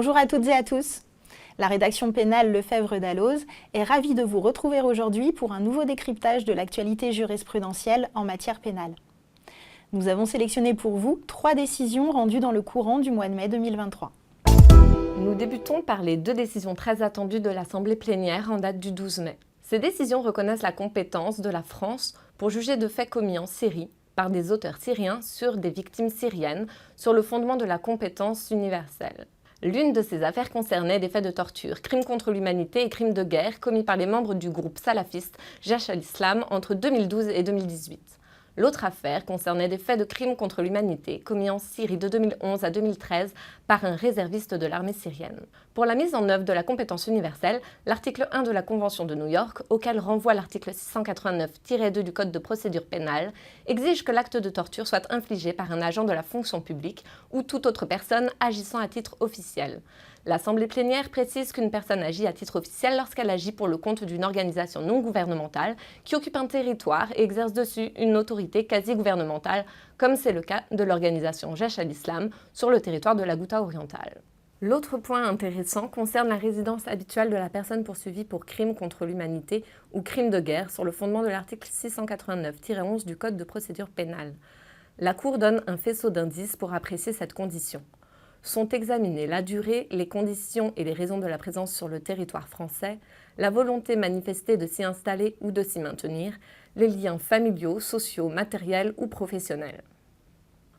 Bonjour à toutes et à tous. La rédaction pénale Lefebvre Dalloz est ravie de vous retrouver aujourd'hui pour un nouveau décryptage de l'actualité jurisprudentielle en matière pénale. Nous avons sélectionné pour vous 3 décisions rendues dans le courant du mois de mai 2023. Nous débutons par les 2 décisions très attendues de l'Assemblée plénière en date du 12 mai. Ces décisions reconnaissent la compétence de la France pour juger de faits commis en Syrie par des auteurs syriens sur des victimes syriennes sur le fondement de la compétence universelle. L'une de ces affaires concernait des faits de torture, crimes contre l'humanité et crimes de guerre commis par les membres du groupe salafiste Jaish al-Islam entre 2012 et 2018. L'autre affaire concernait des faits de crimes contre l'humanité commis en Syrie de 2011 à 2013 par un réserviste de l'armée syrienne. Pour la mise en œuvre de la compétence universelle, l'article 1 de la Convention de New York, auquel renvoie l'article 689-2 du Code de procédure pénale, exige que l'acte de torture soit infligé par un agent de la fonction publique ou toute autre personne agissant à titre officiel. L'Assemblée plénière précise qu'une personne agit à titre officiel lorsqu'elle agit pour le compte d'une organisation non gouvernementale qui occupe un territoire et exerce dessus une autorité quasi-gouvernementale, comme c'est le cas de l'organisation Jaish al-Islam sur le territoire de la Ghouta orientale. L'autre point intéressant concerne la résidence habituelle de la personne poursuivie pour crime contre l'humanité ou crime de guerre sur le fondement de l'article 689-11 du Code de procédure pénale. La Cour donne un faisceau d'indices pour apprécier cette condition. Sont examinées la durée, les conditions et les raisons de la présence sur le territoire français, la volonté manifestée de s'y installer ou de s'y maintenir, les liens familiaux, sociaux, matériels ou professionnels.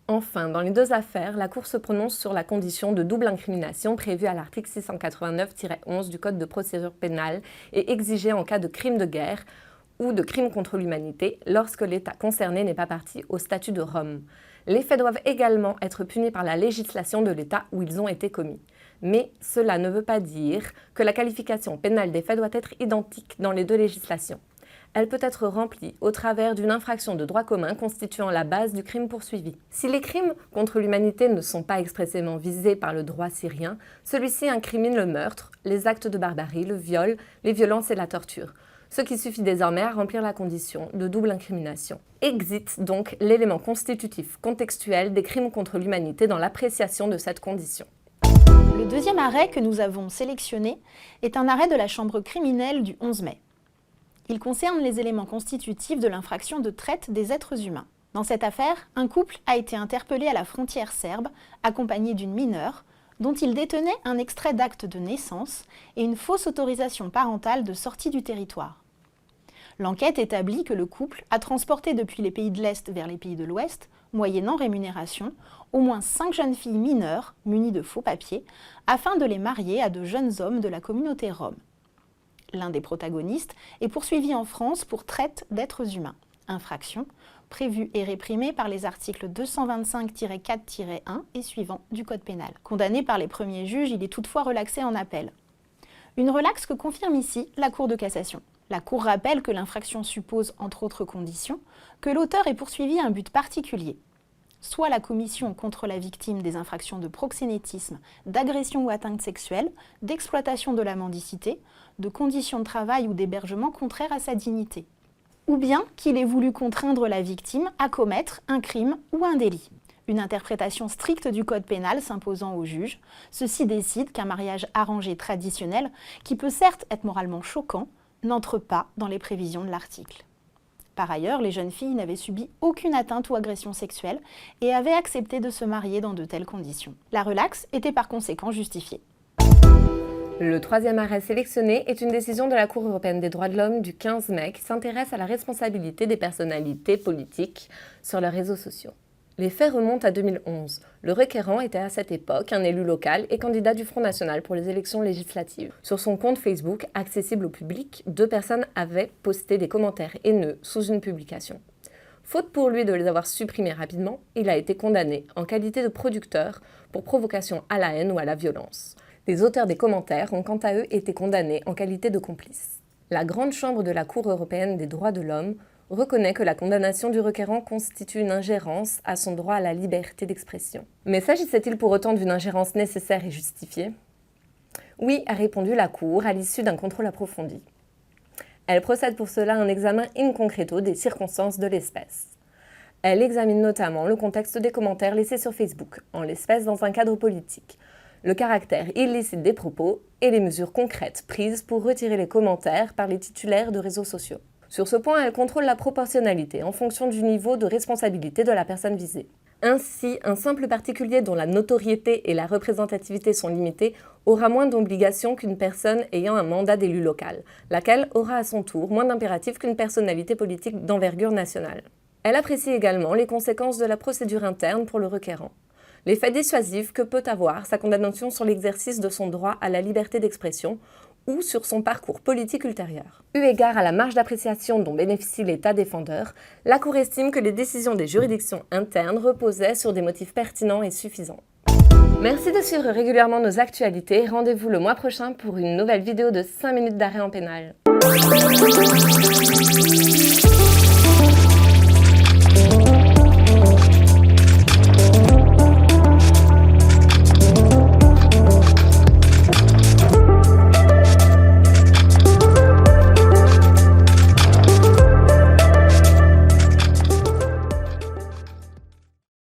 Enfin, dans les 2 affaires, la Cour se prononce sur la condition de double incrimination prévue à l'article 689-11 du Code de procédure pénale et exigée en cas de crime de guerre ou de crime contre l'humanité lorsque l'État concerné n'est pas partie au statut de Rome. Les faits doivent également être punis par la législation de l'État où ils ont été commis. Mais cela ne veut pas dire que la qualification pénale des faits doit être identique dans les 2 législations. Elle peut être remplie au travers d'une infraction de droit commun constituant la base du crime poursuivi. Si les crimes contre l'humanité ne sont pas expressément visés par le droit syrien, celui-ci incrimine le meurtre, les actes de barbarie, le viol, les violences et la torture, ce qui suffit désormais à remplir la condition de double incrimination. Existe donc l'élément constitutif contextuel des crimes contre l'humanité dans l'appréciation de cette condition. Le deuxième arrêt que nous avons sélectionné est un arrêt de la Chambre criminelle du 11 mai. Il concerne les éléments constitutifs de l'infraction de traite des êtres humains. Dans cette affaire, un couple a été interpellé à la frontière serbe, accompagné d'une mineure, dont il détenait un extrait d'acte de naissance et une fausse autorisation parentale de sortie du territoire. L'enquête établit que le couple a transporté depuis les pays de l'Est vers les pays de l'Ouest, moyennant rémunération, au moins 5 jeunes filles mineures, munies de faux papiers, afin de les marier à de jeunes hommes de la communauté rom. L'un des protagonistes est poursuivi en France pour traite d'êtres humains, infraction prévue et réprimée par les articles 225-4-1 et suivants du Code pénal. Condamné par les premiers juges, il est toutefois relaxé en appel. Une relaxe que confirme ici la Cour de cassation. La Cour rappelle que l'infraction suppose, entre autres conditions, que l'auteur ait poursuivi un but particulier, soit la commission contre la victime des infractions de proxénétisme, d'agression ou atteinte sexuelle, d'exploitation de la mendicité, de conditions de travail ou d'hébergement contraires à sa dignité, ou bien qu'il ait voulu contraindre la victime à commettre un crime ou un délit. Une interprétation stricte du Code pénal s'imposant au juge, ceux-ci décident qu'un mariage arrangé traditionnel, qui peut certes être moralement choquant, n'entre pas dans les prévisions de l'article. Par ailleurs, les jeunes filles n'avaient subi aucune atteinte ou agression sexuelle et avaient accepté de se marier dans de telles conditions. La relaxe était par conséquent justifiée. Le 3e arrêt sélectionné est une décision de la Cour européenne des droits de l'homme du 15 mai qui s'intéresse à la responsabilité des personnalités politiques sur leurs réseaux sociaux. Les faits remontent à 2011. Le requérant était à cette époque un élu local et candidat du Front National pour les élections législatives. Sur son compte Facebook, accessible au public, 2 personnes avaient posté des commentaires haineux sous une publication. Faute pour lui de les avoir supprimés rapidement, il a été condamné en qualité de producteur pour provocation à la haine ou à la violence. Les auteurs des commentaires ont quant à eux été condamnés en qualité de complices. La Grande Chambre de la Cour européenne des droits de l'homme reconnaît que la condamnation du requérant constitue une ingérence à son droit à la liberté d'expression. Mais s'agissait-il pour autant d'une ingérence nécessaire et justifiée ? Oui, a répondu la Cour à l'issue d'un contrôle approfondi. Elle procède pour cela à un examen in concreto des circonstances de l'espèce. Elle examine notamment le contexte des commentaires laissés sur Facebook, en l'espèce dans un cadre politique, le caractère illicite des propos et les mesures concrètes prises pour retirer les commentaires par les titulaires de réseaux sociaux. Sur ce point, elle contrôle la proportionnalité en fonction du niveau de responsabilité de la personne visée. Ainsi, un simple particulier dont la notoriété et la représentativité sont limitées aura moins d'obligations qu'une personne ayant un mandat d'élu local, laquelle aura à son tour moins d'impératifs qu'une personnalité politique d'envergure nationale. Elle apprécie également les conséquences de la procédure interne pour le requérant. L'effet dissuasif que peut avoir sa condamnation sur l'exercice de son droit à la liberté d'expression ou sur son parcours politique ultérieur. Eu égard à la marge d'appréciation dont bénéficie l'État défendeur, la Cour estime que les décisions des juridictions internes reposaient sur des motifs pertinents et suffisants. Merci de suivre régulièrement nos actualités. Rendez-vous le mois prochain pour une nouvelle vidéo de 5 minutes d'arrêt en pénal.